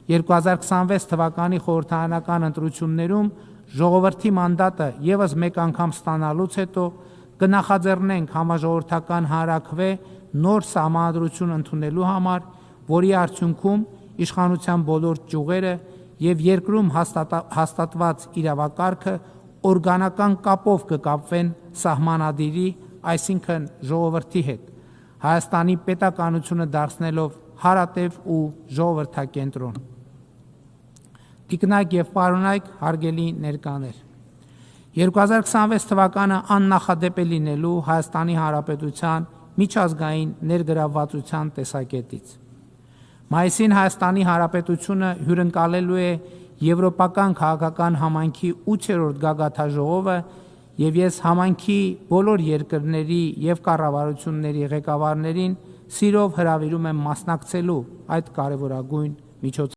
2026 թվականի խորհրդարանական ընտրություններում ժողովրդի մանդատը ևս մեկ անգամ ստանալուց հետո կնախաձեռնենք համաժողովրդական հանրաքվե նոր սահմանադրություն ընդունելու համար, որի արդյունքում իշխանության բոլոր ճյուղերը եւ երկրում հաստատված իրավակարգը օրգանական կապով կկապվեն սահմանադիրի, այսինքն ժողովրդի հետ, Հայաստանի պետականությունը դարձնելով հարատև ու ժողովրդակենտրոն։ Տիկնակ եւ պարոնայք, հարգելի ներկաներ, 2026 թվականը աննախադեպ է լինելու Հայաստանի Հանրապետության միջազգային ներգրավվածության տեսակետից։ Մայիսին Հայաստանի Հանրապետությունը հյուրընկալելու է Եվրոպական քաղաքական համայնքի 8-րդ գագաթաժողովը եւ ես համայնքի բոլոր երկրների եւ կառավարությունների ղեկավարներին սիրով հրավիրում եմ մասնակցելու այդ կարևորագույն միջոցառմանը։